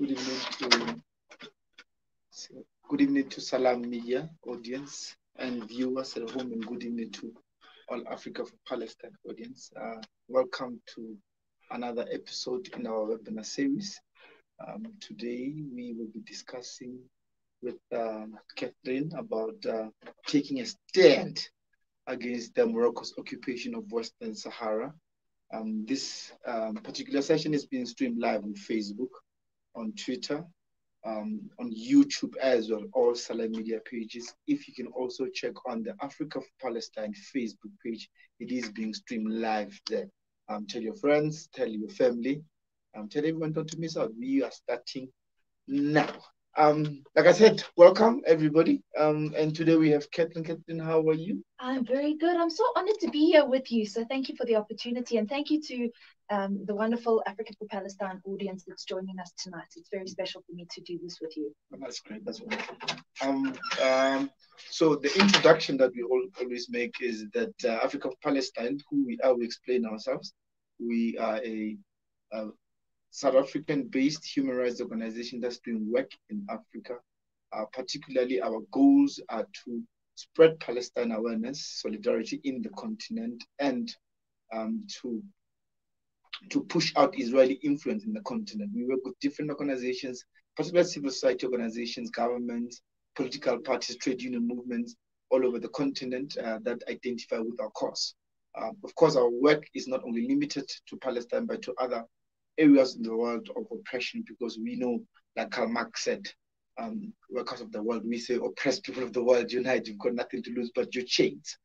Good evening to Salam Media audience and viewers at home, and good evening to all Africa for Palestine audience. Welcome to another episode in our webinar series. Today we will be discussing with Catherine about taking a stand against Morocco's occupation of Western Sahara. This particular session is being streamed live on Facebook, on Twitter, on YouTube as well, all Salam Media pages. If you can also check on the Africa for Palestine Facebook page, it is being streamed live there. Tell your friends, tell your family, tell everyone not to miss out. We are starting now. Like I said, welcome everybody. And today we have Catherine. Catherine, how are you? I'm very good. I'm so honored to be here with you. So thank you for the opportunity, and thank you to the wonderful Africa for Palestine audience that's joining us tonight. It's very special for me to do this with you. Oh, that's great. That's wonderful. So the introduction that we always make is that Africa for Palestine, who we are, we explain ourselves. We are a South African-based human rights organization that's doing work in Africa. Particularly, our goals are to spread Palestine awareness, solidarity in the continent, and to push out Israeli influence in the continent. We work with different organizations, particularly civil society organizations, governments, political parties, trade union movements all over the continent that identify with our cause. Of course, our work is not only limited to Palestine, but to other areas in the world of oppression, because we know, like Karl Marx said, workers of the world, we say oppressed people of the world, unite, you've got nothing to lose but your chains.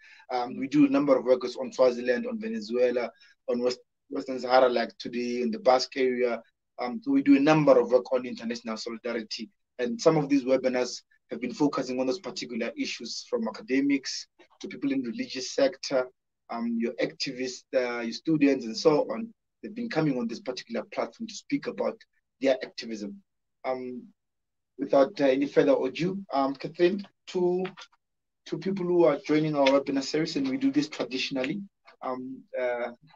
We do a number of workers on Swaziland, on Venezuela, on Western Sahara, like today in the Basque area. So we do a number of work on international solidarity. And some of these webinars have been focusing on those particular issues, from academics to people in the religious sector, your activists, your students, and so on. They've been coming on this particular platform to speak about their activism. Without any further ado, Catherine, to people who are joining our webinar series, and we do this traditionally,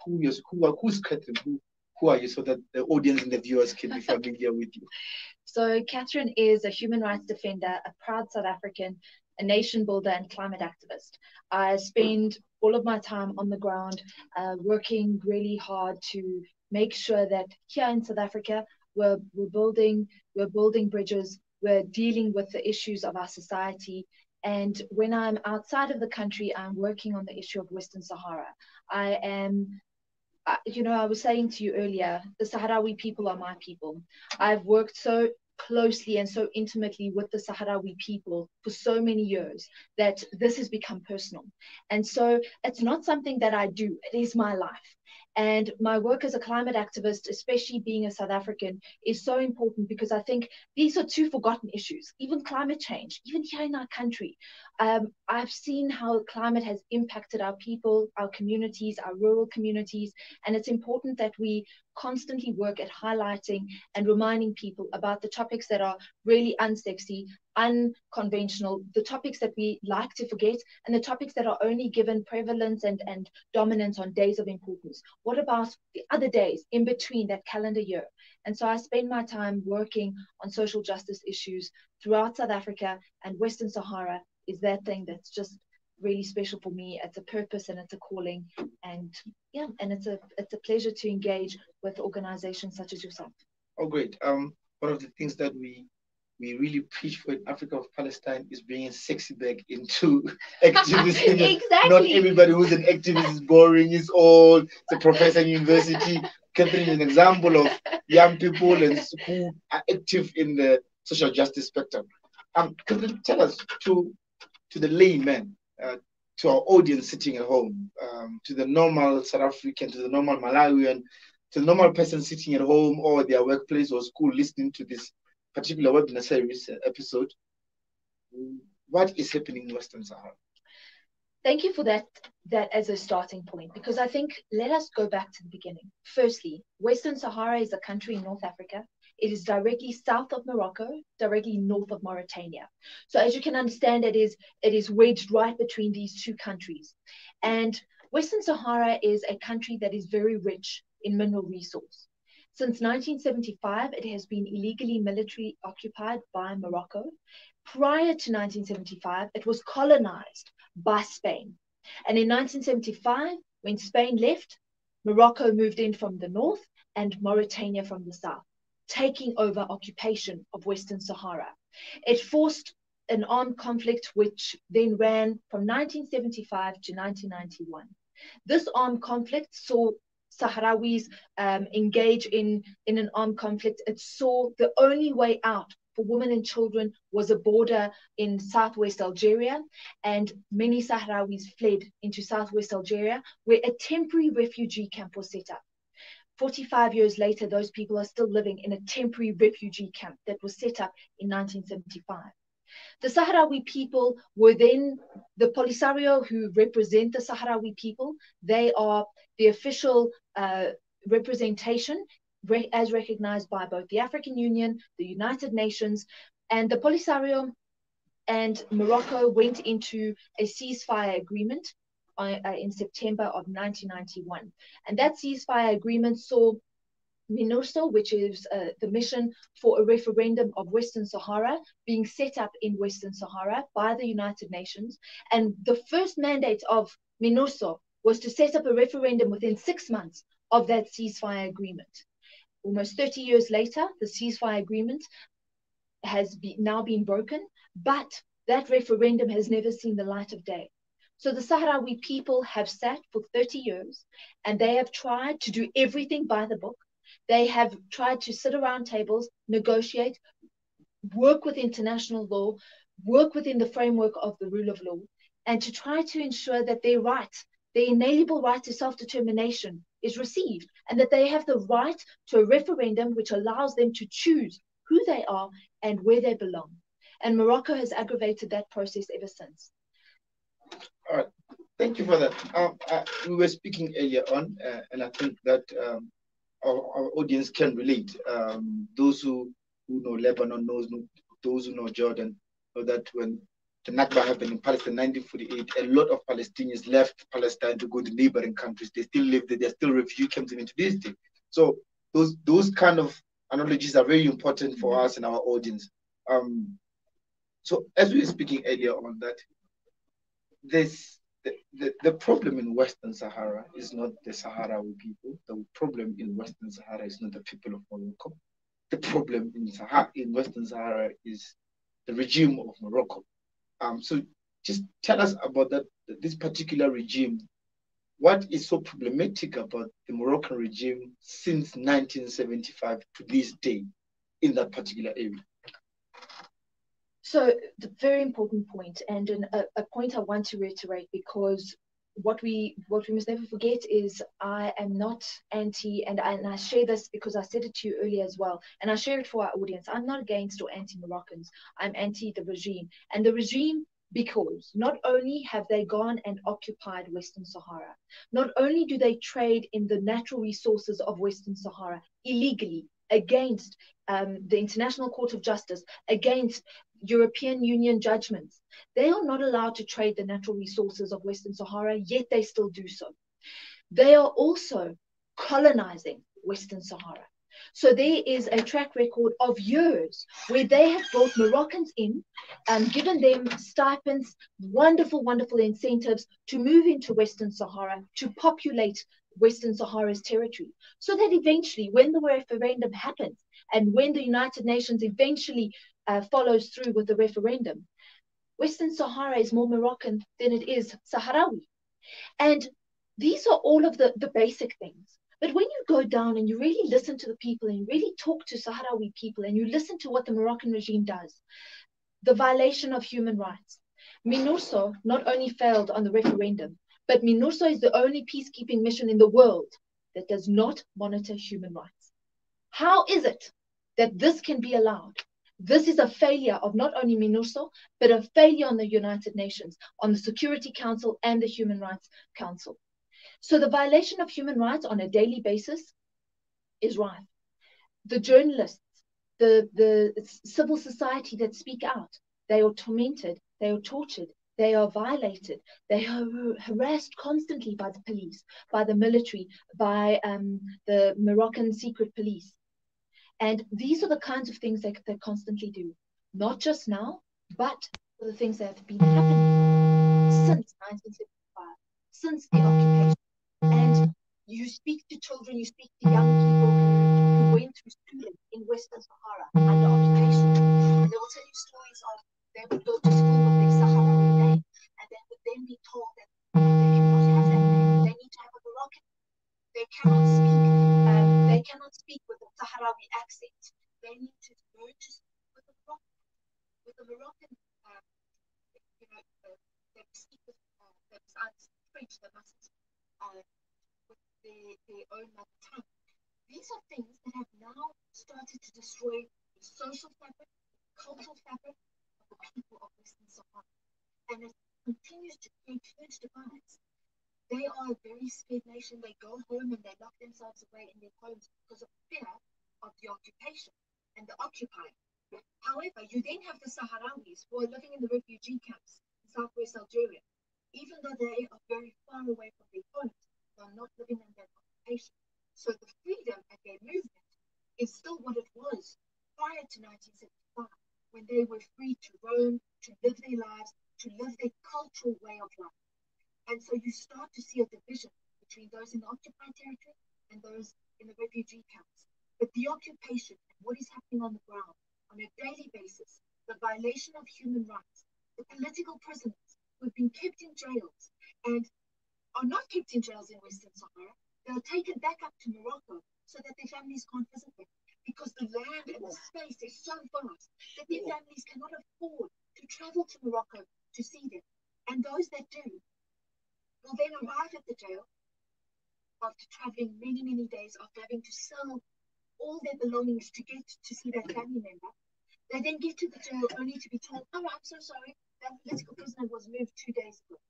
who's Catherine? Who are you, so that the audience and the viewers can be familiar with you? So Catherine is a human rights defender, a proud South African, a nation builder, and climate activist. I spend all of my time on the ground, working really hard to make sure that here in South Africa, we're building bridges, we're dealing with the issues of our society. And when I'm outside of the country, I'm working on the issue of Western Sahara. I am, I was saying to you earlier, the Sahrawi people are my people. I've worked so closely and so intimately with the Sahrawi people for so many years that this has become personal. And so it's not something that I do, it is my life. And my work as a climate activist, especially being a South African, is so important, because I think these are two forgotten issues. Even climate change, even here in our country. I've seen how climate has impacted our people, our communities, our rural communities, and it's important that we constantly work at highlighting and reminding people about the topics that are really unsexy, unconventional, the topics that we like to forget, and the topics that are only given prevalence and dominance on days of importance. What about the other days in between that calendar year? And so I spend my time working on social justice issues throughout South Africa, and Western Sahara is that thing that's just really special for me. It's a purpose and it's a calling, and yeah, and it's a pleasure to engage with organizations such as yourself. Oh, great. One of the things that we really preach for in Africa of Palestine is bringing sexy back into activism. Exactly. Not everybody who's an activist is boring. It's all the professor in university. Catherine is an example of young people and who are active in the social justice spectrum. Catherine, tell us, to the layman, to our audience sitting at home, to the normal South African, to the normal Malawian, to the normal person sitting at home or their workplace or school listening to this particular webinar series episode, what is happening in Western Sahara? Thank you for that as a starting point, because I think let us go back to the beginning. Firstly, Western Sahara is a country in North Africa. It is directly south of Morocco, directly north of Mauritania. So as you can understand, it is wedged right between these two countries. And Western Sahara is a country that is very rich in mineral resource. Since 1975, it has been illegally military occupied by Morocco. Prior to 1975, it was colonized by Spain. And in 1975, when Spain left, Morocco moved in from the north and Mauritania from the south, taking over occupation of Western Sahara. It forced an armed conflict which then ran from 1975 to 1991. This armed conflict saw Sahrawis engage in an armed conflict. It saw the only way out for women and children was a border in southwest Algeria, and many Sahrawis fled into southwest Algeria, where a temporary refugee camp was set up. 45 years later, those people are still living in a temporary refugee camp that was set up in 1975. The Sahrawi people were then the Polisario, who represent the Sahrawi people. They are the official representation as recognized by both the African Union, the United Nations, and the Polisario and Morocco went into a ceasefire agreement in September of 1991. And that ceasefire agreement saw MINURSO, which is the mission for a referendum of Western Sahara, being set up in Western Sahara by the United Nations. And the first mandate of MINURSO was to set up a referendum within 6 months of that ceasefire agreement. Almost 30 years later, the ceasefire agreement has now been broken, but that referendum has never seen the light of day. So the Sahrawi people have sat for 30 years and they have tried to do everything by the book. They have tried to sit around tables, negotiate, work with international law, work within the framework of the rule of law, and to try to ensure that their right, their inalienable right to self-determination is received, and that they have the right to a referendum which allows them to choose who they are and where they belong. And Morocco has aggravated that process ever since. All right, thank you for that. We were speaking earlier on, and I think that our audience can relate. Those who know Lebanon, those who know Jordan, know that when the Nakba happened in Palestine in 1948, a lot of Palestinians left Palestine to go to neighboring countries. They still live there. They're still refugee camps even to this day. So those kind of analogies are very important for us and our audience. So as we were speaking earlier on that, the problem in Western Sahara is not the Sahrawi people. The problem in Western Sahara is not the people of Morocco. The problem in Western Sahara is the regime of Morocco. So just tell us about this particular regime. What is so problematic about the Moroccan regime since 1975 to this day in that particular area? So the very important point, and a point I want to reiterate, because what we must never forget is I am not anti, and I share this because I said it to you earlier as well, and I share it for our audience. I'm not against or anti-Moroccans. I'm anti the regime. And the regime, because not only have they gone and occupied Western Sahara, not only do they trade in the natural resources of Western Sahara illegally against the International Court of Justice, against European Union judgments. They are not allowed to trade the natural resources of Western Sahara, yet they still do so. They are also colonizing Western Sahara. So there is a track record of years where they have brought Moroccans in and given them stipends, wonderful, wonderful incentives to move into Western Sahara, to populate Western Sahara's territory, so that eventually, when the referendum happens and when the United Nations eventually follows through with the referendum, Western Sahara is more Moroccan than it is Sahrawi. And these are all of the basic things. But when you go down and you really listen to the people and you really talk to Sahrawi people and you listen to what the Moroccan regime does, the violation of human rights. MINURSO not only failed on the referendum, but MINURSO is the only peacekeeping mission in the world that does not monitor human rights. How is it that this can be allowed? This is a failure of not only MINURSO, but a failure on the United Nations, on the Security Council and the Human Rights Council. So the violation of human rights on a daily basis is rife. The journalists, the civil society that speak out, they are tormented, they are tortured, They are violated. They are harassed constantly by the police, by the military, by the Moroccan secret police. And these are the kinds of things that they constantly do, not just now, but the things that have been happening since 1975, since the occupation. And you speak to children, you speak to young people who went through schooling in Western Sahara under occupation, and they will tell you stories of they would go to school with their Sahrawi name, and they would then be told that they cannot have that name. They need to have a Moroccan. They cannot speak with a Sahrawi accent. They need to learn to speak with a Moroccan. With a Moroccan, they speak with besides French, they must with their own mother tongue. These are things that have now started to destroy the social fabric, the cultural fabric of the people of Western Sahara. And it continues to create huge divides. They are a very scared nation. They go home and they lock themselves away in their homes because of fear of the occupation and the occupier. However, you then have the Sahrawis who are living in the refugee camps in southwest Algeria. Even though they are very far away from their homes, they are not living under occupation. So the freedom and their movement is still what it was prior to 1975, when they were free to roam, to live their lives, to live their cultural way of life. And so you start to see a division between those in the occupied territory and those in the refugee camps. But the occupation and what is happening on the ground on a daily basis, the violation of human rights, the political prisoners who have been kept in jails and are not kept in jails in Western Sahara, they are taken back up to Morocco so that their families can't visit them, because the land and the space is so vast that their families cannot afford to travel to Morocco to see them. And those that do will then arrive at the jail after traveling many, many days, after having to sell all their belongings to get to see their family member. They then get to the jail only to be told, oh, I'm so sorry, that political prisoner was moved 2 days ago.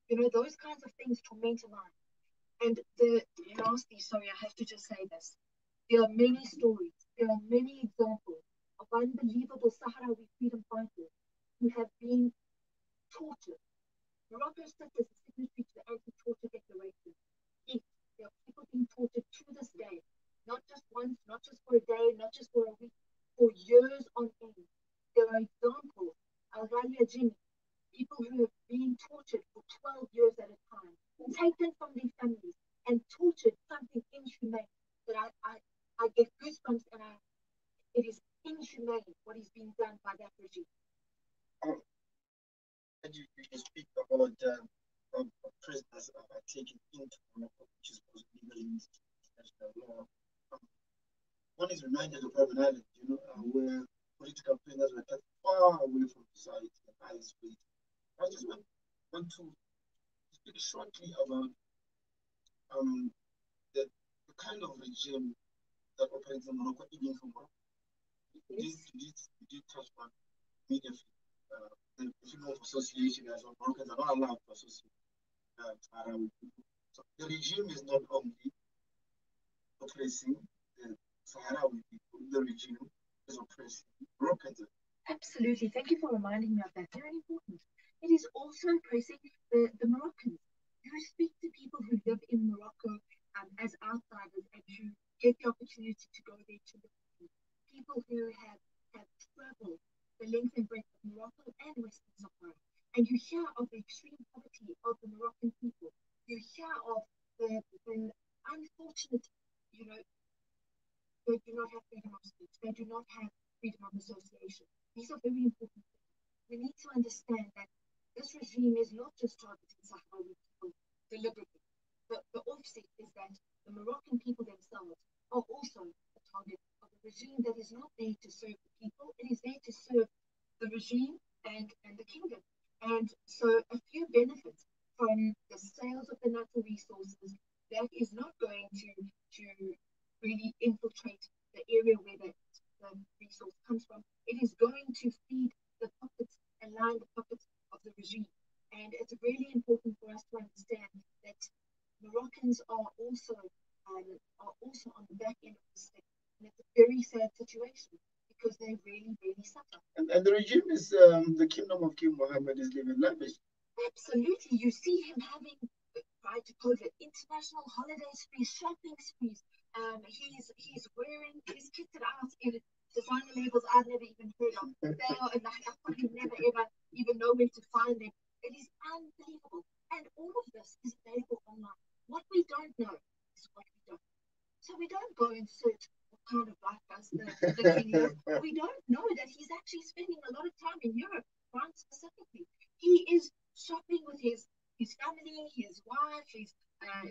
You know, those kinds of things torment a mind. And lastly, sorry, I have to just say this. There are many stories, there are many examples of unbelievable Sahrawi freedom fighters who have been tortured. Morocco sits as a signatory to the Anti-Torture Declaration. Yes, there are people being tortured to this day, not just once, not just for a day, not just for a week, for years on end. There are examples, Al-Ghalia Jini, people who have been tortured for 12 years at a time, taken from their families and tortured, something inhumane that I get goosebumps, and it is inhumane what is being done by that regime. And you speak about prisoners are taken into Morocco, which is legally in international law. One is reminded of Robben Island, where political prisoners were kept far away from society and isolated. I just want to speak shortly about the kind of regime that operates in Morocco, even from Morocco. You did touch on media the freedom of association as well. Moroccans are not allowed to associate Sahrawi people. So the regime is not only oppressing the Sahrawi people, the regime is oppressing Moroccans. Absolutely. Thank you for reminding me of that. Very important. It is also oppressing the Moroccans. You speak to people who live in Morocco as outsiders and who get the opportunity to go there to live. People who have traveled the length and breadth of Morocco and Western Sahara. And you hear of the extreme poverty of the Moroccan people. You hear of the unfortunate, they do not have freedom of speech. They do not have freedom of association. These are very important things. We need to understand that this regime is not just targeting Sahrawi people deliberately. The offset is that the Moroccan people themselves are also a target of a regime that is not there to serve the people. It is there to serve the regime and the kingdom. And so a few benefits from the sales of the natural resources, that is not going to really infiltrate the area where the resource comes from. It is going to feed the pockets and line the pockets of the regime. And it's really important for us to understand that Moroccans are also on the back end of the stick. And it's a very sad situation because they really, really suffer. And the regime is, the kingdom of King Mohammed is living lavish. Absolutely. You see him having, prior to COVID, international holiday sprees, shopping sprees. He's wearing, he's kitted out in designer labels I've never even heard of. They are, and I probably never ever even know where to find them. It is unbelievable. And all of this is available online. What we don't know is what we don't. So we don't go and search what kind of life does the king live. We don't know that he's actually spending a lot of time in Europe, France specifically. He is shopping with his family, his wife, his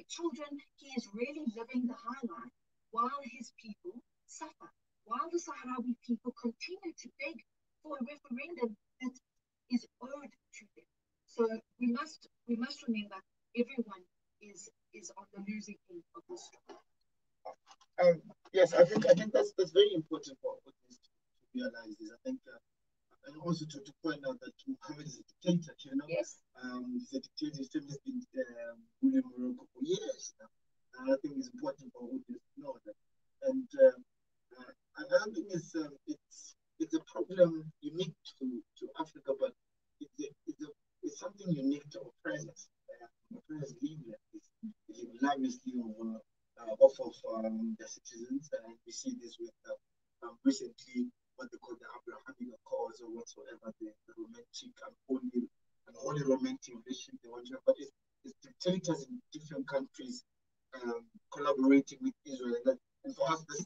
children. He is really living the high life while his people suffer, while the Sahrawi people continue to beg for a referendum that is owed to them. So we must remember everyone is on the losing end of this story. Yes, I think that's very important for audience to realize this. I think and also to point out that Muhammad is a dictator, you know. Yes. He's a dictator. His family has been ruling Morocco for years now. I think it's important for audience to know that. And I don't think it's a problem unique to Africa, but it's something unique to our presence. Our presence live lavishly off of the citizens, and we see this with recently what they call the Abrahamic Accords or whatsoever, the romantic and holy romantic relationship they want to have. But it's dictators in different countries collaborating with Israel, and for us that's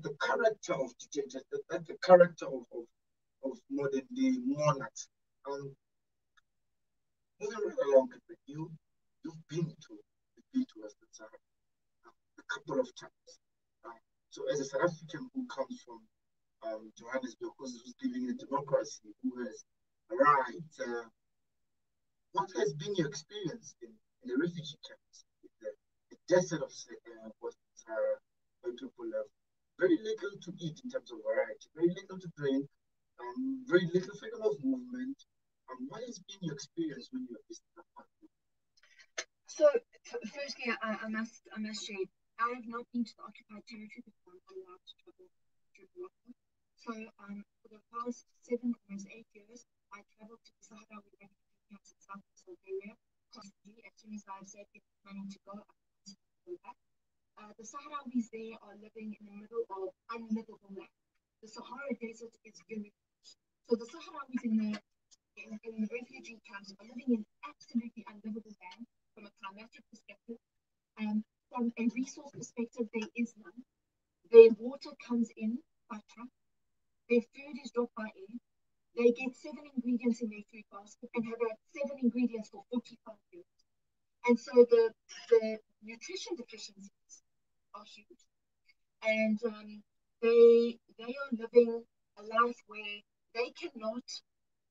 the character of dictators. That's the character of modern day monarchs. Moving right along, you've been to Western Sahara a couple of times. So as a South African who comes from Johannesburg, who's living in a democracy, who has rights, what has been your experience in the refugee camps, in the desert of Western Sahara, where people have very little to eat in terms of variety, very little to drink, very little freedom of movement? What has been your experience when you have visited that country? So, firstly, I must share, I have not been to the occupied territory before I'm allowed to travel to Morocco. So, for the past 7 or 8 years, I traveled to the Sahrawi refugee camps in southwest Bulgaria constantly. As soon as I've said it's planning to go, I go back. The Sahrawis there are living in the middle of unlivable land. The Sahara Desert is very rich. So the Sahrawis in the refugee camps are living in absolutely unlivable land from a climatic perspective. From a resource perspective, there is none. Their water comes in by truck. Their food is dropped by air. They get 7 ingredients in their food basket and have had 7 ingredients for 45 years. And so the nutrition deficiencies are huge. And they are living a life where they cannot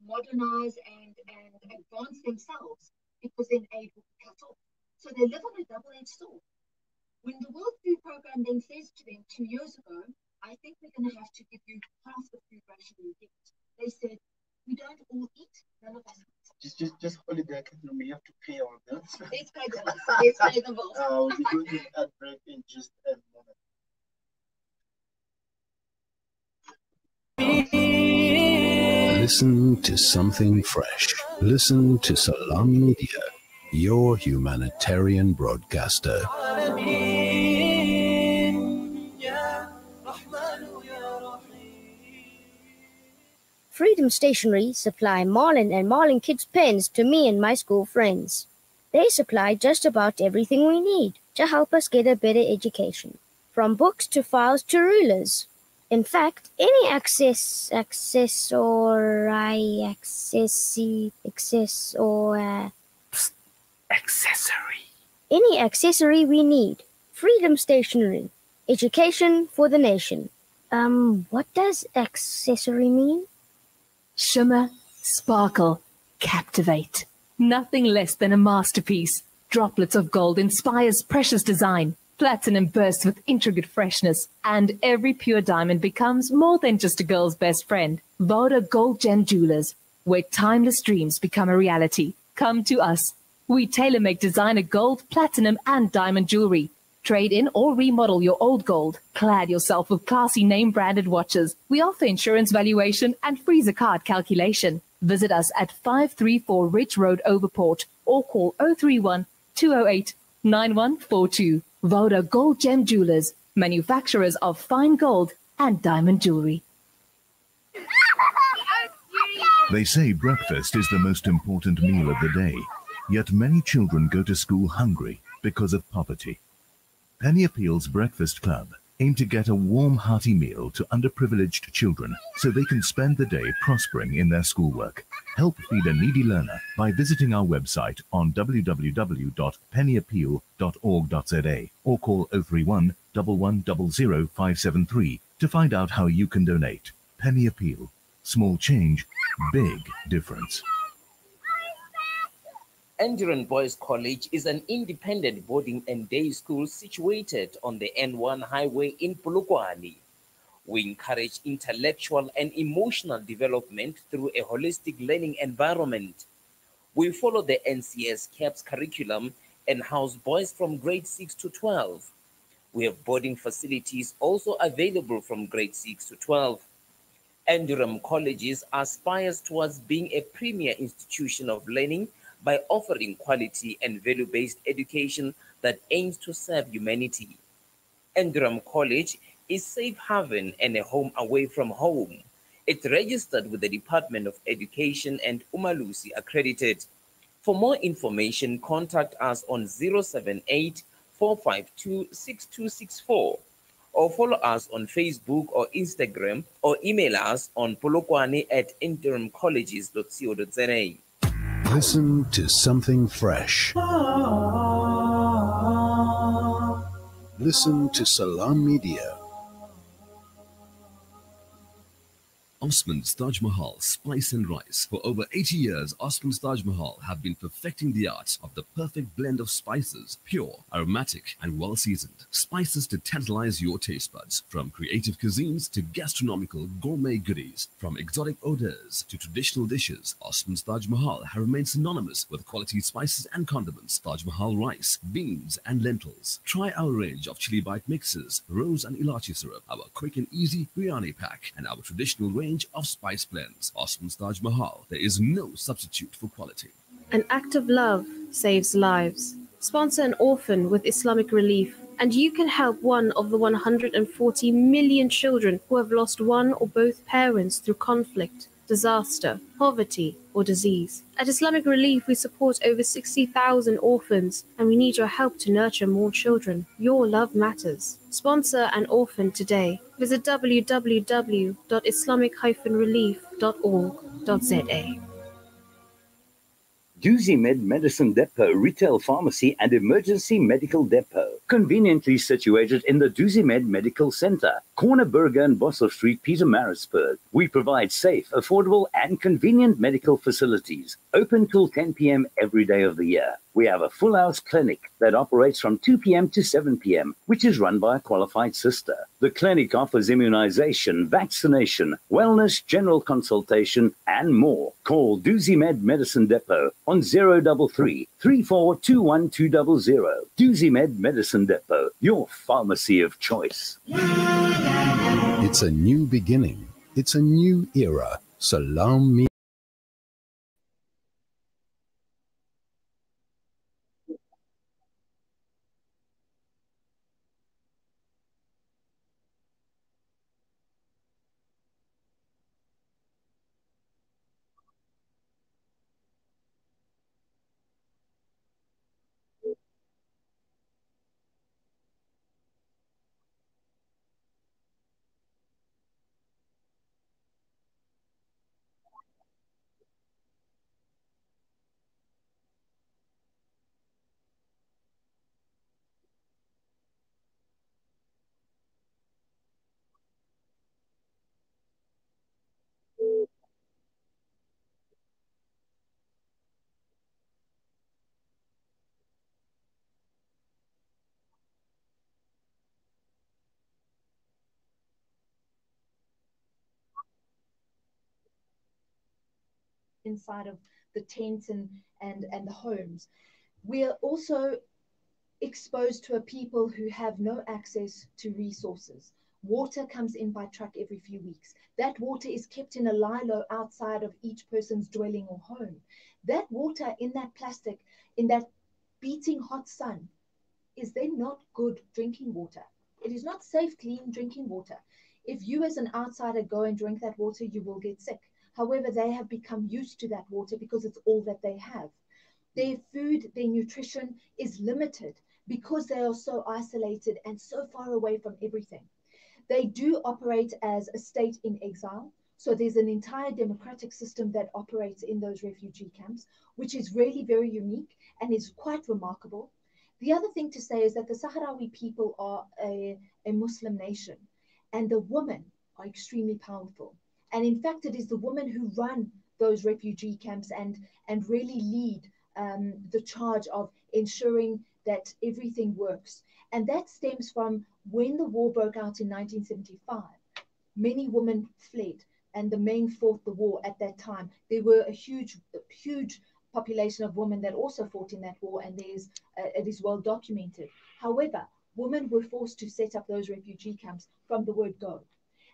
modernize and advance themselves because then aid will be cut off. So they live on a double-edged sword. When the World Food Programme then says to them 2 years ago, I think we're going to have to give you half the food ration you get, they said, we don't all eat, none of us eat. Just holiday, we have to pay our bills. Let's pay the bills. Let's pay the bills. We'll be going to ad break in just a moment. Listen to something fresh. Listen to Salam Media, your humanitarian broadcaster. Freedom Stationery supply Marlin and Marlin Kids pens to me and my school friends. They supply just about everything we need to help us get a better education, from books to files to rulers. In fact, any any accessory we need. Freedom Stationery. Education for the nation. What does accessory mean? Shimmer, sparkle, captivate. Nothing less than a masterpiece. Droplets of gold inspires precious design. Platinum bursts with intricate freshness. And every pure diamond becomes more than just a girl's best friend. Voda Gold Gem Jewelers, where timeless dreams become a reality. Come to us. We tailor-make designer gold, platinum, and diamond jewelry. Trade in or remodel your old gold. Clad yourself with classy name-branded watches. We offer insurance valuation and free zakat calculation. Visit us at 534 Ridge Road, Overport, or call 031 208 9142. Voda Gold Gem Jewelers, manufacturers of fine gold and diamond jewelry. They say breakfast is the most important meal of the day, yet many children go to school hungry because of poverty. Penny Appeal's Breakfast Club aim to get a warm, hearty meal to underprivileged children so they can spend the day prospering in their schoolwork. Help feed a needy learner by visiting our website on www.pennyappeal.org.za or call 031 1100 573 to find out how you can donate. Penny Appeal. Small change, big difference. Enduran Boys College is an independent boarding and day school situated on the N1 highway in Polokwane. We encourage intellectual and emotional development through a holistic learning environment. We follow the NCS CAPS curriculum and house boys from grade 6 to 12. We have boarding facilities also available from grade 6 to 12. Enduran Colleges aspires towards being a premier institution of learning by offering quality and value-based education that aims to serve humanity. Enduran College is safe haven and a home away from home. It's registered with the Department of Education and Umalusi accredited. For more information, contact us on 078 452 6264 or follow us on Facebook or Instagram or email us on polokwane@endurancolleges.co.za. Listen to something fresh. Listen to Salam Media. Osman's Taj Mahal Spice and Rice. For over 80 years, Osman's Taj Mahal have been perfecting the art of the perfect blend of spices, pure, aromatic, and well-seasoned. Spices to tantalize your taste buds. From creative cuisines to gastronomical gourmet goodies, from exotic odors to traditional dishes, Osman's Taj Mahal have remained synonymous with quality spices and condiments. Taj Mahal rice, beans, and lentils. Try our range of chili bite mixes, rose and ilachi syrup, our quick and easy biryani pack, and our traditional range of spice blends. Osman's Taj Mahal. There is no substitute for quality. An act of love saves lives. Sponsor an orphan with Islamic Relief, and you can help one of the 140 million children who have lost one or both parents through conflict, disaster, poverty, or disease. At Islamic Relief, we support over 60,000 orphans, and we need your help to nurture more children. Your love matters. Sponsor an orphan today. Visit www.islamic-relief.org.za. DoosieMed Medicine Depot Retail Pharmacy and Emergency Medical Depot, conveniently situated in the DoosieMed Medical Center, Corner Burger and Bosser Street, Pietermaritzburg. We provide safe, affordable, and convenient medical facilities, open till 10 p.m. every day of the year. We have a full-house clinic that operates from 2 p.m. to 7 p.m., which is run by a qualified sister. The clinic offers immunization, vaccination, wellness, general consultation, and more. Call DoosieMed Medicine Depot on 033 3421 DoosieMed Medicine Depot, your pharmacy of choice. It's a new beginning. It's a new era. Salam Media. inside of the tents and the homes. We are also exposed to a people who have no access to resources. Water comes in by truck every few weeks. That water is kept in a lilo outside of each person's dwelling or home. That water in that plastic, in that beating hot sun, is then not good drinking water. It is not safe, clean drinking water. If you as an outsider go and drink that water, you will get sick. However, they have become used to that water because it's all that they have. Their food, their nutrition is limited because they are so isolated and so far away from everything. They do operate as a state in exile. So there's an entire democratic system that operates in those refugee camps, which is really very unique and is quite remarkable. The other thing to say is that the Sahrawi people are a Muslim nation, and the women are extremely powerful. And in fact, it is the women who run those refugee camps and really lead the charge of ensuring that everything works. And that stems from when the war broke out in 1975, many women fled and the men fought the war at that time. There were a huge population of women that also fought in that war, and it is well documented. However, women were forced to set up those refugee camps from the word go.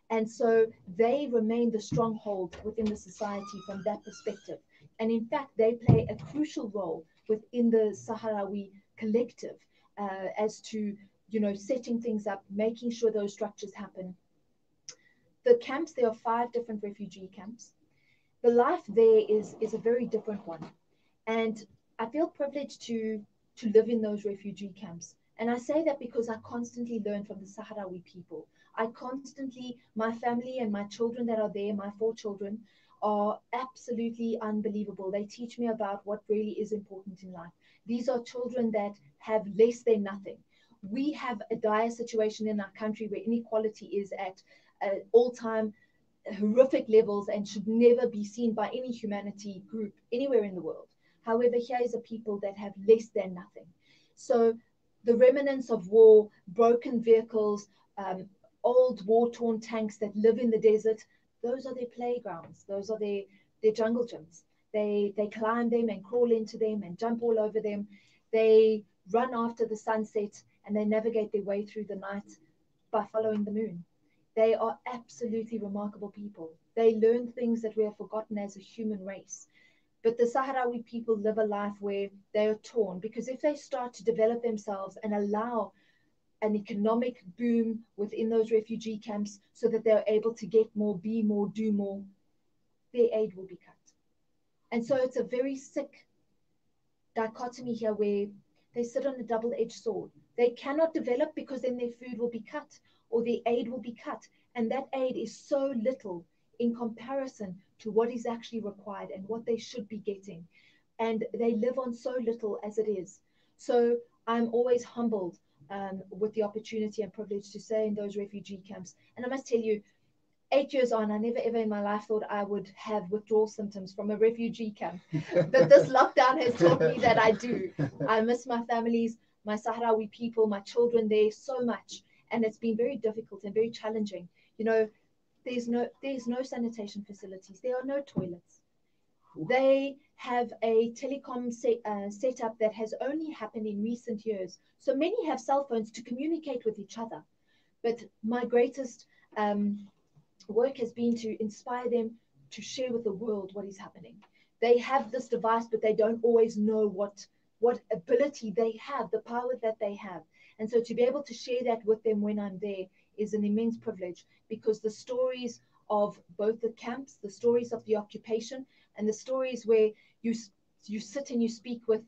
And so they remain the stronghold within the society from that perspective. And in fact, they play a crucial role within the Sahrawi collective as to, setting things up, making sure those structures happen. The camps, there are 5 different refugee camps. The life there is a very different one. And I feel privileged to live in those refugee camps. And I say that because I constantly learn from the Sahrawi people. My family and my children that are there, my 4 children, are absolutely unbelievable. They teach me about what really is important in life. These are children that have less than nothing. We have a dire situation in our country where inequality is at all-time horrific levels and should never be seen by any humanity group anywhere in the world. However, here is a people that have less than nothing. So the remnants of war, broken vehicles, old war-torn tanks that live in the desert, those are their playgrounds. Those are their jungle gyms. They climb them and crawl into them and jump all over them. They run after the sunset and they navigate their way through the night by following the moon. They are absolutely remarkable people. They learn things that we have forgotten as a human race. But the Sahrawi people live a life where they are torn, because if they start to develop themselves and allow an economic boom within those refugee camps so that they're able to get more, be more, do more, their aid will be cut. And so it's a very sick dichotomy here where they sit on a double-edged sword. They cannot develop because then their food will be cut or their aid will be cut. And that aid is so little in comparison to what is actually required and what they should be getting. And they live on so little as it is. So I'm always humbled with the opportunity and privilege to stay in those refugee camps. And I must tell you, 8 years on, I never ever in my life thought I would have withdrawal symptoms from a refugee camp. But this lockdown has taught me that I do. I miss my families, my Sahrawi people, my children there so much. And it's been very difficult and very challenging. There's no sanitation facilities. There are no toilets. They have a telecom setup that has only happened in recent years. So many have cell phones to communicate with each other. But my greatest work has been to inspire them to share with the world what is happening. They have this device, but they don't always know what ability they have, the power that they have. And so to be able to share that with them when I'm there is an immense privilege, because the stories of both the camps, the stories of the occupation, and the stories where you sit and you speak with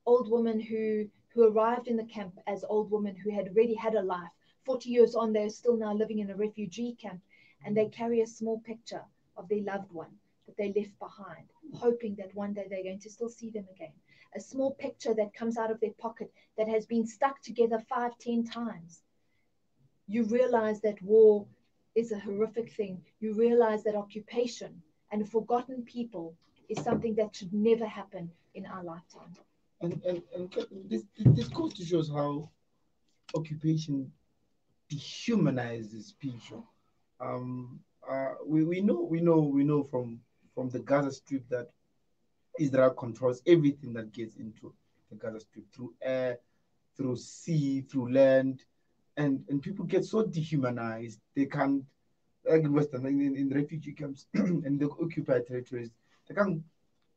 old women who arrived in the camp as old women who had already had a life. 40 years on, they're still now living in a refugee camp, and they carry a small picture of their loved one that they left behind, hoping that one day they're going to still see them again. A small picture that comes out of their pocket that has been stuck together 5-10 times. You realize that war is a horrific thing. You realize that occupation and forgotten people is something that should never happen in our lifetime. And this goes to show us how occupation dehumanizes people. We know from the Gaza Strip that Israel controls everything that gets into the Gaza Strip through air, through sea, through land, and people get so dehumanized. They can't, like in Western, in refugee camps and the occupied territories, they can't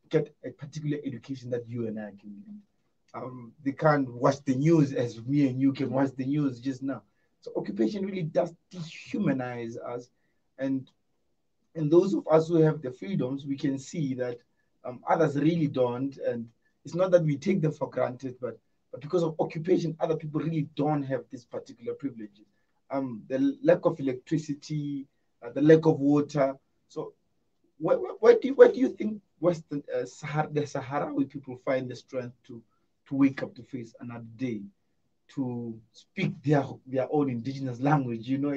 get a particular education that you and I can get. They can't watch the news as me and you can watch the news just now. So occupation really does dehumanize us, and those of us who have the freedoms, we can see that others really don't. And it's not that we take them for granted, but because of occupation, other people really don't have these particular privileges. The lack of electricity, the lack of water. So where do you think Western the Sahrawi people find the strength to wake up to face another day, to speak their own indigenous language, you know,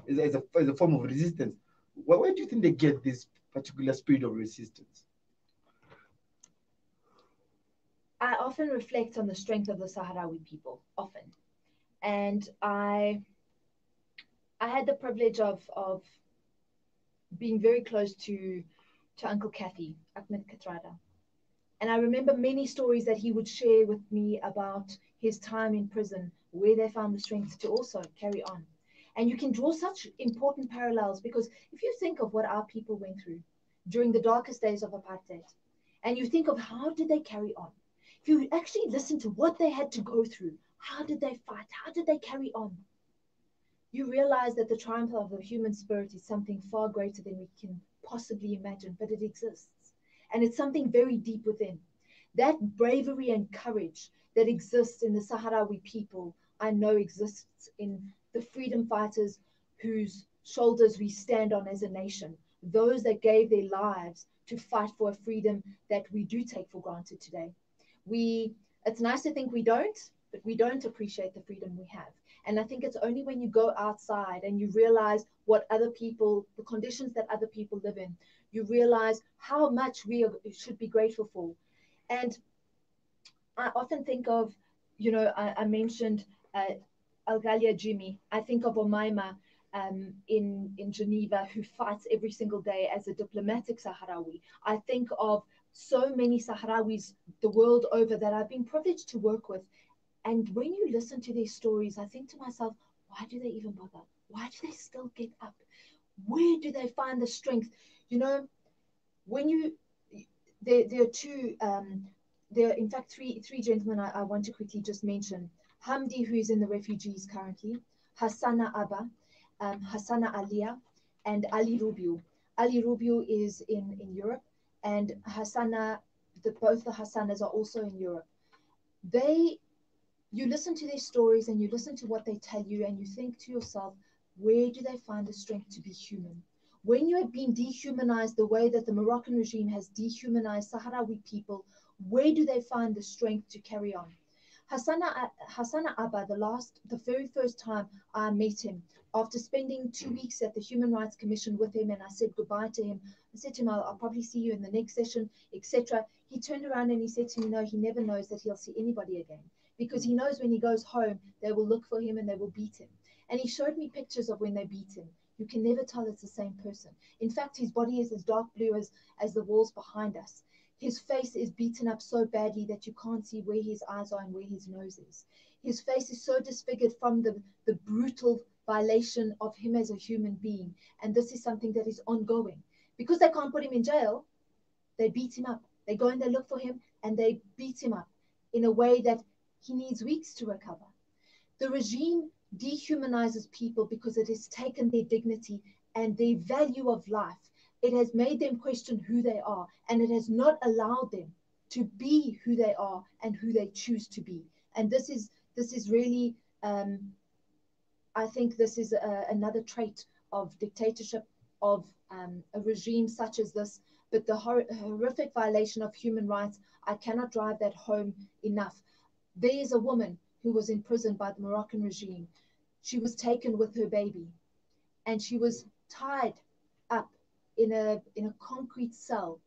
as a form of resistance? Where do you think they get this particular spirit of resistance? I often reflect on the strength of the Sahrawi people, often. And I had the privilege of being very close to Uncle Kathy, Ahmed Katrada. And I remember many stories that he would share with me about his time in prison, where they found the strength to also carry on. And you can draw such important parallels, because if you think of what our people went through during the darkest days of apartheid, and you think of how did they carry on, if you actually listen to what they had to go through, how did they fight, how did they carry on, you realize that the triumph of the human spirit is something far greater than we can possibly imagine, but it exists. And it's something very deep within. That bravery and courage that exists in the Sahrawi people, I know exists in the freedom fighters whose shoulders we stand on as a nation, those that gave their lives to fight for a freedom that we do take for granted today. It's nice to think we don't, but we don't appreciate the freedom we have. And I think it's only when you go outside and you realize what other people, the conditions that other people live in, you realize how much we should be grateful for. And I often think of, you know, I mentioned Algalia Jimmy. I think of Omaima in Geneva, who fights every single day as a diplomatic Sahrawi. I think of so many Sahrawis the world over that I've been privileged to work with. And when you listen to their stories, I think to myself, why do they even bother? Why do they still get up? Where do they find the strength? You know, when there are two, there are in fact three gentlemen I want to quickly just mention. Hamdi, who is in the refugees currently, Hassana Abba, Hassana Alia, and Ali Rubio. Ali Rubio is in Europe, and Hassana, both the Hassanas are also in Europe. You listen to their stories and you listen to what they tell you, and you think to yourself, where do they find the strength to be human? When you have been dehumanized the way that the Moroccan regime has dehumanized Sahrawi people, where do they find the strength to carry on? Hassana Abba, the very first time I met him, after spending 2 weeks at the Human Rights Commission with him, and I said goodbye to him, I said to him, I'll probably see you in the next session, etc. He turned around and he said to me, no, he never knows that he'll see anybody again, because he knows when he goes home, they will look for him and they will beat him. And he showed me pictures of when they beat him. You can never tell it's the same person. In fact, his body is as dark blue as the walls behind us. His face is beaten up so badly that you can't see where his eyes are and where his nose is. His face is so disfigured from the brutal violation of him as a human being. And this is something that is ongoing. Because they can't put him in jail, they beat him up. They go and they look for him and they beat him up in a way that he needs weeks to recover. The regime dehumanizes people because it has taken their dignity and their value of life. It has made them question who they are, and it has not allowed them to be who they are and who they choose to be. And this is really, I think this is another trait of dictatorship, of a regime such as this. But the horrific violation of human rights, I cannot drive that home enough. There is a woman who was in prison by the Moroccan regime. She was taken with her baby, and she was tied up in a concrete cell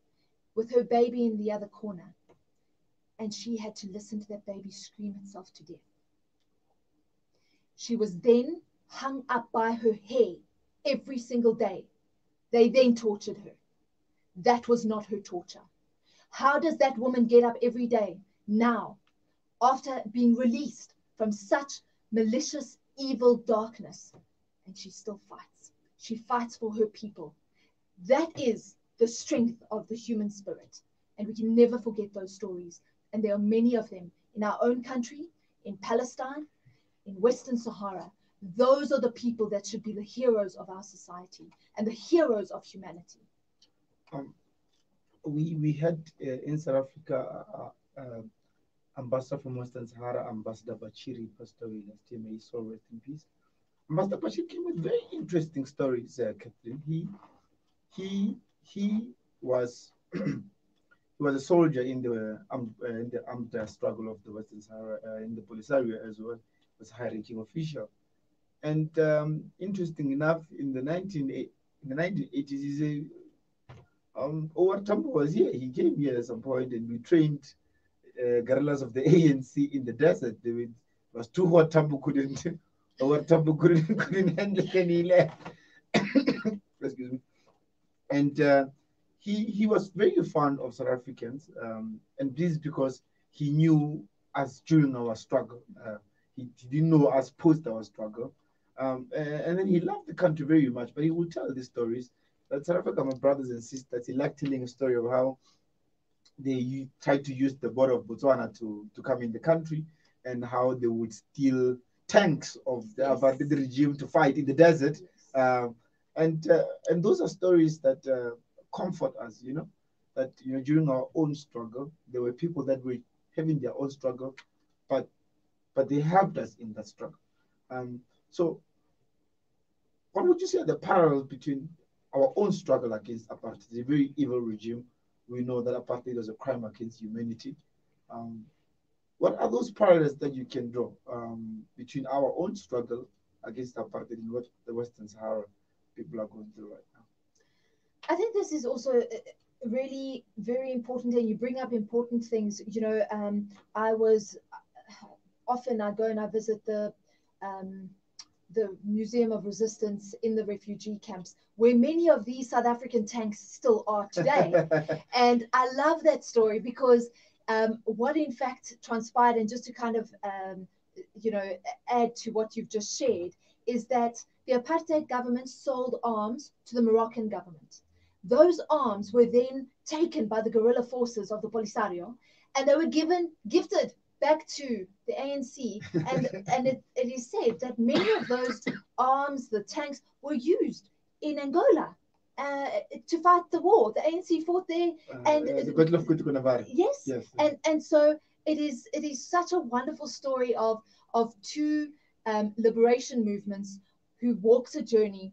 with her baby in the other corner. And she had to listen to that baby scream itself to death. She was then hung up by her hair every single day. They then tortured her. That was not her torture. How does that woman get up every day now, after being released from such malicious, evil darkness. And she still fights. She fights for her people. That is the strength of the human spirit. And we can never forget those stories. And there are many of them in our own country, in Palestine, in Western Sahara. Those are the people that should be the heroes of our society and the heroes of humanity. We had in South Africa Ambassador from Western Sahara, Ambassador Bachiri, passed away last year. May his soul rest in peace. Ambassador Bachiri came with very interesting stories, Captain. He was he was a soldier in the armed struggle of the Western Sahara, in the Polisario as well, was a high-ranking official. And interesting enough, in the 1980s, he said, Omar Tambo was here. He came here at some point, and we trained guerrillas of the ANC in the desert. It was too hot. Tambo couldn't. Omar Tambo couldn't handle it, and he left. Excuse me. And he was very fond of South Africans, and this is because he knew us during our struggle. He didn't know us post our struggle. And then he loved the country very much, but he would tell these stories. That South Africa, my brothers and sisters, he liked telling a story of how they tried to use the border of Botswana to come in the country, and how they would steal tanks of the apartheid regime to fight in the desert. And those are stories that comfort us, that during our own struggle, there were people that were having their own struggle, but they helped us in that struggle. So what would you say are the parallels between our own struggle against apartheid, a very evil regime? We know that apartheid was a crime against humanity. What are those parallels that you can draw between our own struggle against apartheid and what the Western Sahara people are going through right now? I think this is also really very important, and you bring up important things. I go and I visit the Museum of Resistance in the refugee camps, where many of these South African tanks still are today. And I love that story because what in fact transpired, and just to kind of, add to what you've just shared, is that the apartheid government sold arms to the Moroccan government. Those arms were then taken by the guerrilla forces of the Polisario, and they were gifted back to the ANC, and it is said that many of those arms, the tanks, were used in Angola to fight the war. The ANC fought there, and the Battle of Cutucunavari. Yes. And so it is such a wonderful story of two liberation movements who walked a journey.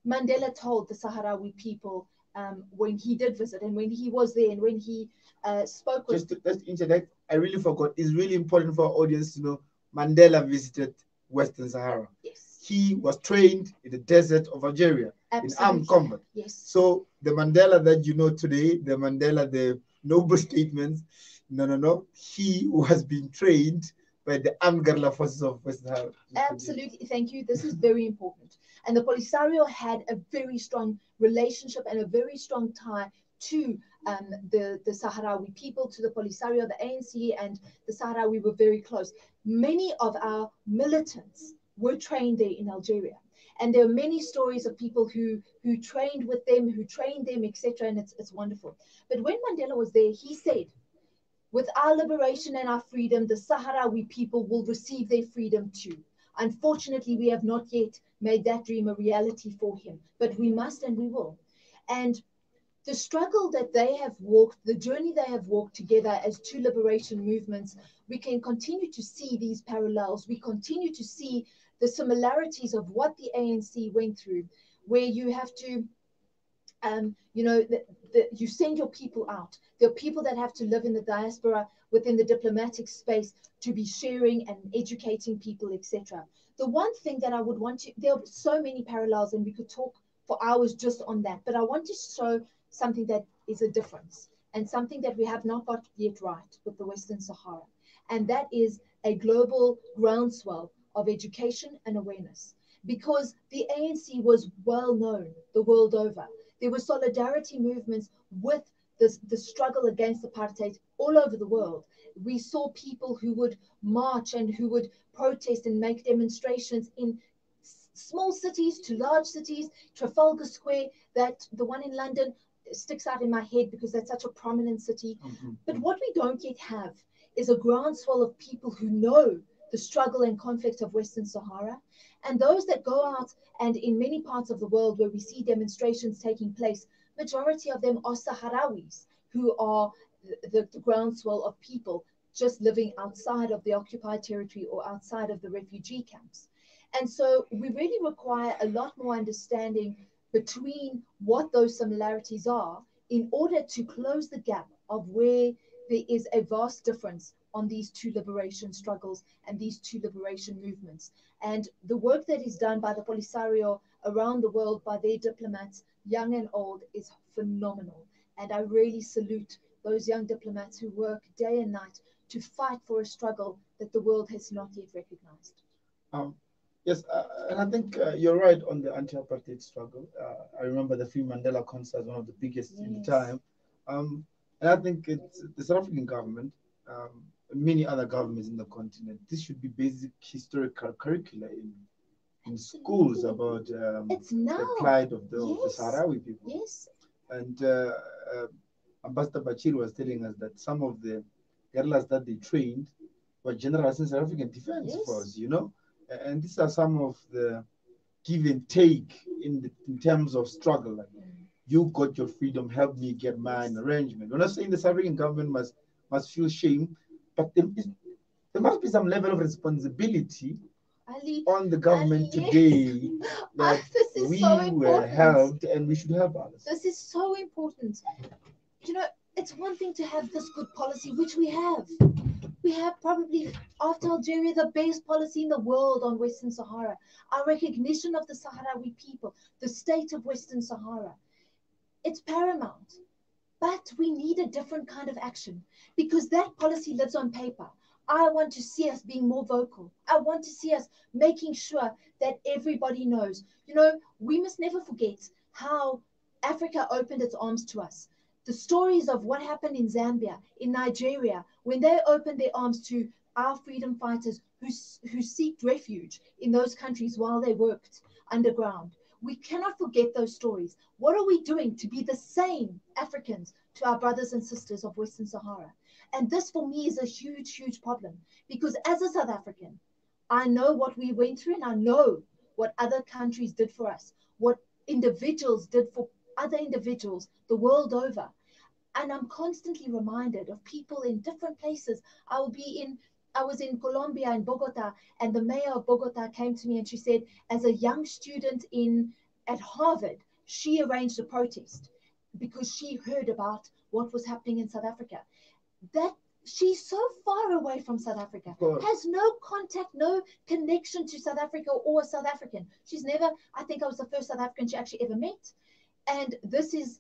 Mandela told the Sahrawi people when he did visit, and when he was there, and when he spoke with... Just to interject, I really forgot. It's really important for our audience to know Mandela visited Western Sahara. Yes. He was trained in the desert of Algeria. Absolutely. In armed combat. Yes. So the Mandela that you know today, the Mandela, the noble statements, no. He was being trained by the armed guerrilla forces of Western Sahara. Absolutely. Thank you. This is very important. And the Polisario had a very strong relationship and a very strong tie to the Sahrawi people, to the Polisario, the ANC, and the Sahrawi were very close. Many of our militants were trained there in Algeria. And there are many stories of people who trained with them, who trained them, etc. And it's wonderful. But when Mandela was there, he said, with our liberation and our freedom, the Sahrawi people will receive their freedom too. Unfortunately, we have not yet made that dream a reality for him, but we must and we will. And the struggle that they have walked, the journey they have walked together as two liberation movements, we can continue to see these parallels. We continue to see the similarities of what the ANC went through, where you have to, you send your people out. There are people that have to live in the diaspora within the diplomatic space to be sharing and educating people, etc. The one thing that I would want to, there are so many parallels and we could talk for hours just on that, but I want to show something that is a difference and something that we have not got yet right with the Western Sahara. And that is a global groundswell of education and awareness, because the ANC was well known the world over. There were solidarity movements with the struggle against apartheid all over the world. We saw people who would march and who would protest and make demonstrations in small cities to large cities. Trafalgar Square, that the one in London sticks out in my head because that's such a prominent city. But what we don't yet have is a groundswell of people who know the struggle and conflict of Western Sahara, and those that go out, and in many parts of the world where we see demonstrations taking place, majority of them are Sahrawis, who are the groundswell of people just living outside of the occupied territory or outside of the refugee camps. And so we really require a lot more understanding between what those similarities are in order to close the gap of where there is a vast difference on these two liberation struggles and these two liberation movements. And the work that is done by the Polisario around the world by their diplomats, young and old, is phenomenal. And I really salute those young diplomats who work day and night to fight for a struggle that the world has not yet recognized. Yes, and I think you're right on the anti-apartheid struggle. I remember the Free Mandela concert, one of the biggest in the time. And I think it's the South African government, many other governments in the continent, this should be basic historical curricula in schools about the plight of the Sahrawi people. Yes. And Ambassador Bachir was telling us that some of the guerrillas that they trained were generals in South African Defense Force, you know? And these are some of the give and take in terms of struggle. Like, you got your freedom, help me get mine arrangement. We're not saying the South African government must feel shame, but there must be some level of responsibility on the government today that we were helped and we should help others. This is so important. You know, it's one thing to have this good policy, which we have. We have probably, after Algeria, the best policy in the world on Western Sahara. Our recognition of the Sahrawi people, the state of Western Sahara. It's paramount. But we need a different kind of action because that policy lives on paper. I want to see us being more vocal. I want to see us making sure that everybody knows. You know, we must never forget how Africa opened its arms to us. The stories of what happened in Zambia, in Nigeria, when they opened their arms to our freedom fighters who seeked refuge in those countries while they worked underground. We cannot forget those stories. What are we doing to be the same Africans to our brothers and sisters of Western Sahara? And this for me is a huge, huge problem because as a South African, I know what we went through and I know what other countries did for us, what individuals did for other individuals the world over. And I'm constantly reminded of people in different places. I was in Colombia, in Bogota, and the mayor of Bogota came to me and she said, as a young student at Harvard, she arranged a protest because she heard about what was happening in South Africa. That she's so far away from South Africa, has no contact, no connection to South Africa or a South African. She's never, I think I was the first South African she actually ever met. And this is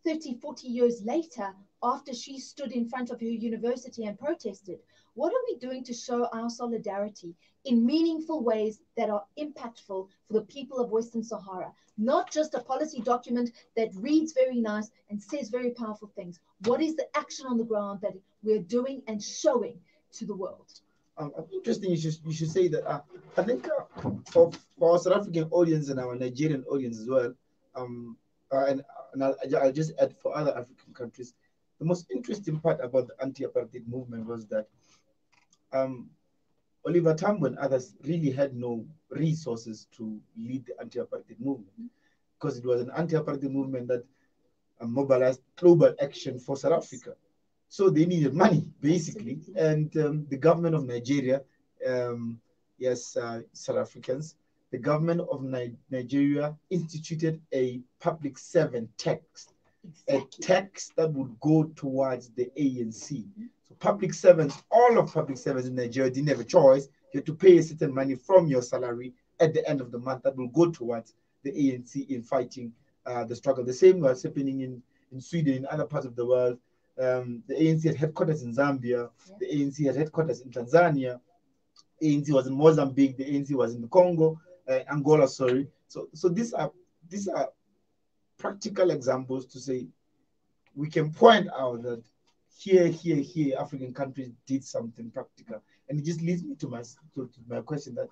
30, 40 years later, after she stood in front of her university and protested. What are we doing to show our solidarity in meaningful ways that are impactful for the people of Western Sahara? Not just a policy document that reads very nice and says very powerful things. What is the action on the ground that we're doing and showing to the world? Interesting, you should say that. I think for our South African audience and our Nigerian audience as well, and I'll just add for other African countries, the most interesting part about the anti-apartheid movement was that Oliver Tambo and others really had no resources to lead the anti-apartheid movement because it was an anti-apartheid movement that mobilized global action for South Africa. So they needed money, basically. And the government of Nigeria, South Africans, the government of Nigeria instituted a public servant tax, a tax that would go towards the ANC. So public servants, all of public servants in Nigeria didn't have a choice. You had to pay a certain money from your salary at the end of the month that will go towards the ANC in fighting the struggle. The same was happening in Sweden, in other parts of the world. The ANC had headquarters in Zambia. The ANC had headquarters in Tanzania. The ANC was in Mozambique. The ANC was in the Congo. Angola, sorry. So these are practical examples to say we can point out that here, African countries did something practical. And it just leads me to my question that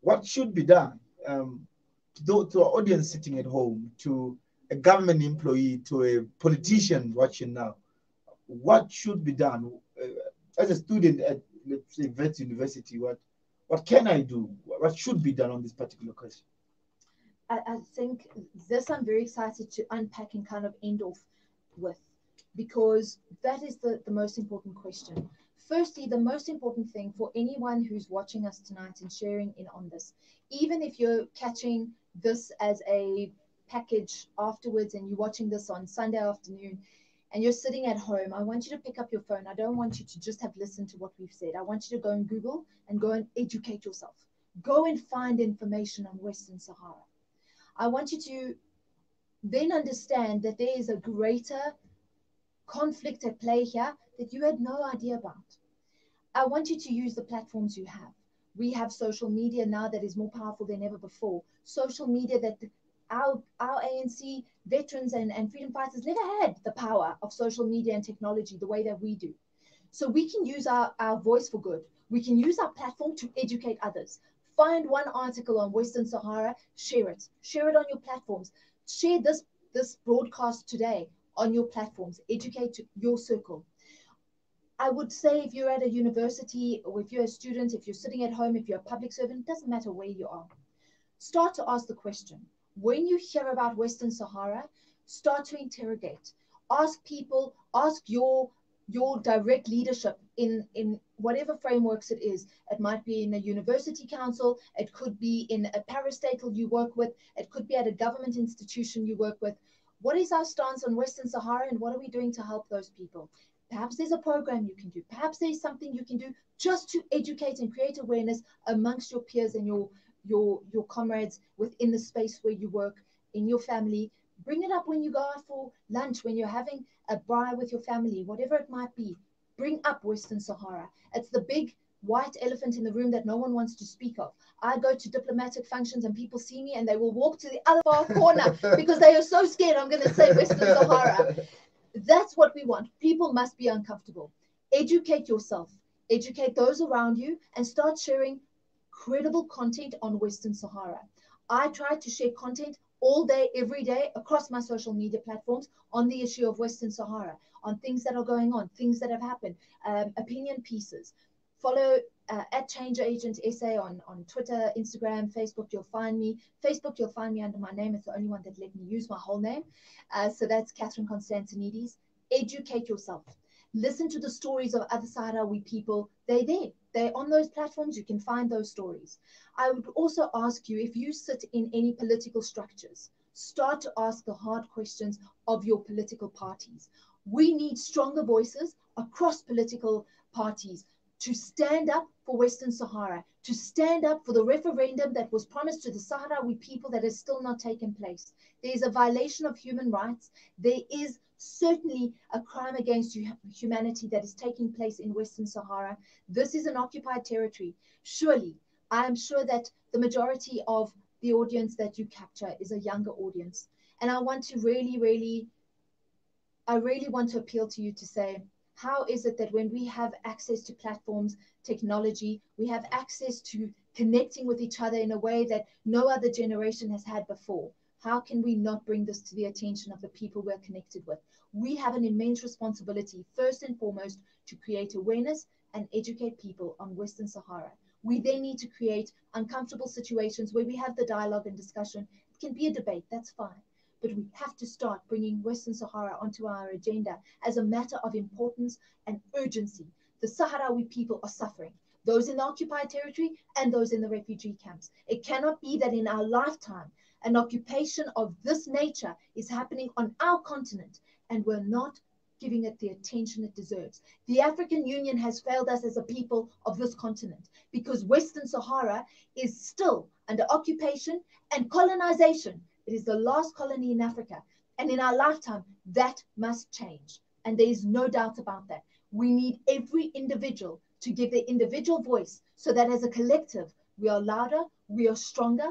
what should be done to our audience sitting at home, to a government employee, to a politician watching now, what should be done? As a student at, let's say, Wits University, what can I do? What should be done on this particular question? I think this I'm very excited to unpack and kind of end off with, because that is the most important question. Firstly, the most important thing for anyone who's watching us tonight and sharing in on this, even if you're catching this as a package afterwards and you're watching this on Sunday afternoon and you're sitting at home, I want you to pick up your phone. I don't want you to just have listened to what we've said. I want you to go and Google and go and educate yourself. Go and find information on Western Sahara. I want you to then understand that there is a greater conflict at play here that you had no idea about. I want you to use the platforms you have. We have social media now that is more powerful than ever before. Social media that our ANC veterans and freedom fighters never had the power of social media and technology the way that we do. So we can use our voice for good. We can use our platform to educate others. Find one article on Western Sahara, share it. Share it on your platforms. Share this broadcast today on your platforms. Educate your circle. I would say if you're at a university or if you're a student, if you're sitting at home, if you're a public servant, it doesn't matter where you are. Start to ask the question. When you hear about Western Sahara, start to interrogate. Ask people, ask your direct leadership in whatever frameworks it is. It might be in a university council, it could be in a parastatal you work with, it could be at a government institution you work with. What is our stance on Western Sahara and what are we doing to help those people? Perhaps there's a program you can do. Perhaps there's something you can do just to educate and create awareness amongst your peers and your comrades within the space where you work, in your family. Bring it up when you go out for lunch, when you're having a braai with your family, whatever it might be. Bring up Western Sahara. It's the big white elephant in the room that no one wants to speak of. I go to diplomatic functions and people see me and they will walk to the other far corner because they are so scared I'm going to say Western Sahara. That's what we want. People must be uncomfortable. Educate yourself. Educate those around you and start sharing credible content on Western Sahara. I try to share content all day, every day, across my social media platforms on the issue of Western Sahara, on things that are going on, things that have happened, opinion pieces. Follow at Change Agent SA on Twitter, Instagram, Facebook. You'll find me. Facebook, you'll find me under my name. It's the only one that let me use my whole name. So that's Catherine Constantinides. Educate yourself. Listen to the stories of other Sahrawi people. They're there. They're on those platforms. You can find those stories. I would also ask you, if you sit in any political structures, start to ask the hard questions of your political parties. We need stronger voices across political parties to stand up for Western Sahara, to stand up for the referendum that was promised to the Sahrawi people that has still not taken place. There is a violation of human rights. There is certainly a crime against humanity that is taking place in Western Sahara. This is an occupied territory. Surely, I am sure that the majority of the audience that you capture is a younger audience. And I want to really want to appeal to you to say, how is it that when we have access to platforms, technology, we have access to connecting with each other in a way that no other generation has had before? How can we not bring this to the attention of the people we're connected with? We have an immense responsibility, first and foremost, to create awareness and educate people on Western Sahara. We then need to create uncomfortable situations where we have the dialogue and discussion. It can be a debate, that's fine. But we have to start bringing Western Sahara onto our agenda as a matter of importance and urgency. The Sahrawi people are suffering, those in the occupied territory and those in the refugee camps. It cannot be that in our lifetime, an occupation of this nature is happening on our continent and we're not giving it the attention it deserves. The African Union has failed us as a people of this continent because Western Sahara is still under occupation and colonization. It is the last colony in Africa. And in our lifetime, that must change. And there is no doubt about that. We need every individual to give their individual voice so that as a collective, we are louder, we are stronger.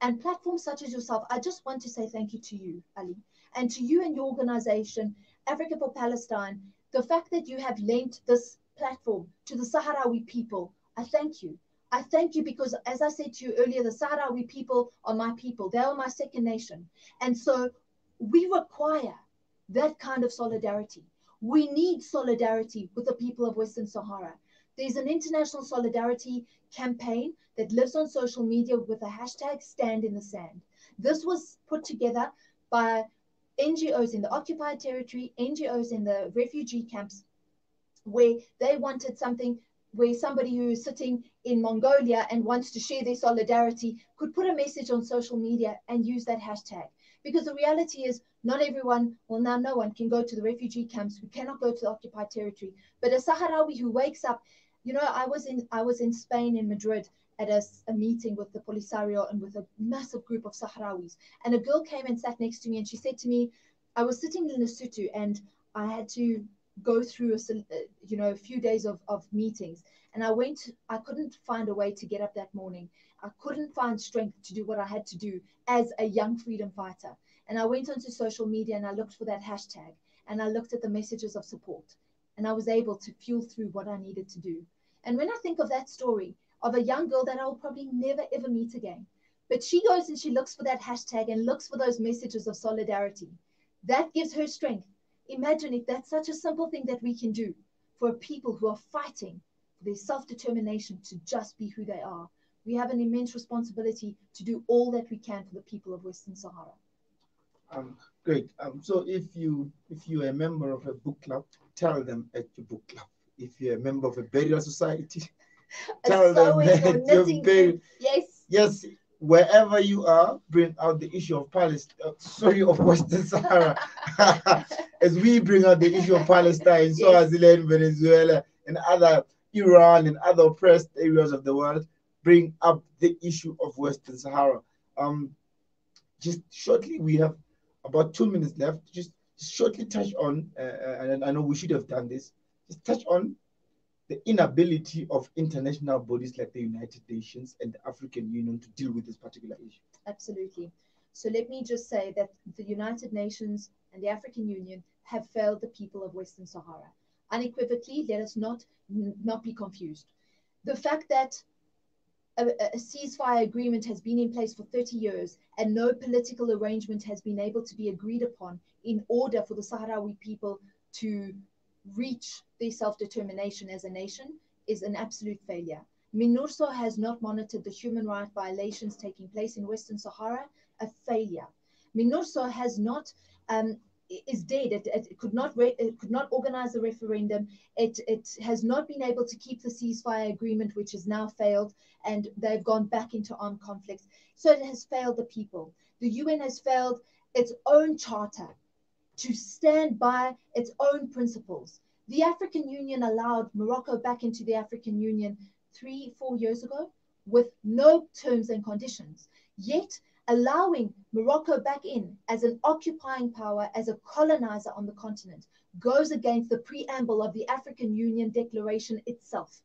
And platforms such as yourself, I just want to say thank you to you, Ali, and to you and your organization, Africa for Palestine. The fact that you have lent this platform to the Sahrawi people, I thank you. I thank you because, as I said to you earlier, the Sahrawi people are my people. They are my second nation. And so we require that kind of solidarity. We need solidarity with the people of Western Sahara. There's an international solidarity campaign that lives on social media with the hashtag Stand in the Sand. This was put together by NGOs in the occupied territory, NGOs in the refugee camps, where they wanted something where somebody who is sitting in Mongolia and wants to share their solidarity could put a message on social media and use that hashtag. Because the reality is not everyone, well now no one can go to the refugee camps, we cannot go to the occupied territory. But a Sahrawi who wakes up, you know, I was in Spain, in Madrid, at a meeting with the Polisario and with a massive group of Sahrawis. And a girl came and sat next to me and she said to me, I was sitting in Lesotho and I had to go through a few days of meetings, and I couldn't find a way to get up that morning. I couldn't find strength to do what I had to do as a young freedom fighter. And I went onto social media and I looked for that hashtag and I looked at the messages of support, and I was able to fuel through what I needed to do. And when I think of that story of a young girl that I will probably never ever meet again, but she goes and she looks for that hashtag and looks for those messages of solidarity, that gives her strength. Imagine if that's such a simple thing that we can do for people who are fighting for their self-determination to just be who they are. We have an immense responsibility to do all that we can for the people of Western Sahara. Great. So if you're a member of a book club, tell them at your book club. If you're a member of a burial society, tell them that you're burial. Yes. Wherever you are, bring out the issue of Palestine. Of Western Sahara. As we bring out the issue of Palestine, Swaziland, Venezuela, and other Iran and other oppressed areas of the world, bring up the issue of Western Sahara. Just shortly, we have about 2 minutes left. Just shortly touch on, and I know we should have done this, just touch on the inability of international bodies like the United Nations and the African Union to deal with this particular issue. Absolutely. So let me just say that the United Nations and the African Union have failed the people of Western Sahara. Unequivocally, let us not be confused. The fact that a ceasefire agreement has been in place for 30 years and no political arrangement has been able to be agreed upon in order for the Sahrawi people to reach their self-determination as a nation is an absolute failure. MINURSO has not monitored the human rights violations taking place in Western Sahara, a failure. MINURSO has not, is dead. It could not organize a referendum. It has not been able to keep the ceasefire agreement, which has now failed, and they've gone back into armed conflicts. So it has failed the people. The UN has failed its own charter to stand by its own principles. The African Union allowed Morocco back into the African Union 3-4 years ago with no terms and conditions, yet allowing Morocco back in as an occupying power, as a colonizer on the continent, goes against the preamble of the African Union Declaration itself.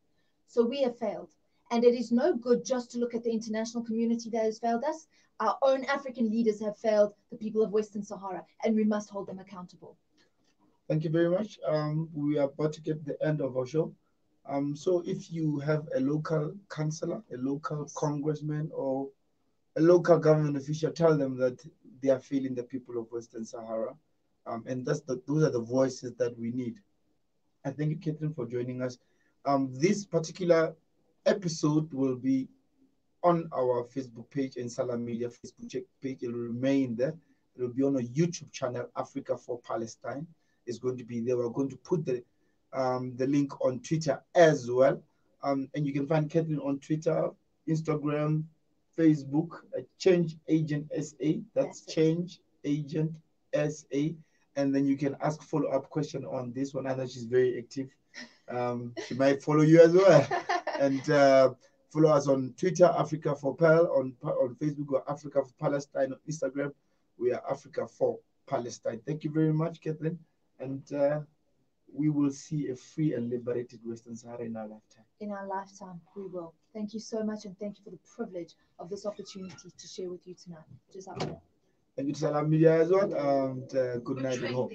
So we have failed. And it is no good just to look at the international community that has failed us. Our own African leaders have failed the people of Western Sahara, and we must hold them accountable. Thank you very much. We are about to get the end of our show. So if you have a local councillor, a local congressman, or a local government official, tell them that they are failing the people of Western Sahara. And those are the voices that we need. I thank you, Catherine, for joining us. This particular episode will be on our Facebook page and Salam Media Facebook page. It will remain there. It will be on a YouTube channel, Africa for Palestine. It's going to be there. We're going to put the link on Twitter as well. And you can find Catherine on Twitter, Instagram, Facebook, Change Agent SA. That's Change Agent SA. And then you can ask follow-up question on this one. I know she's very active. She might follow you as well. And follow us on Twitter, Africa for Pal, on Facebook, or Africa for Palestine, on Instagram, we are Africa for Palestine. Thank you very much, Catherine. And we will see a free and liberated Western Sahara in our lifetime. In our lifetime, we will. Thank you so much, and thank you for the privilege of this opportunity to share with you tonight. Thank you to Salam Media as well, and good night and hope.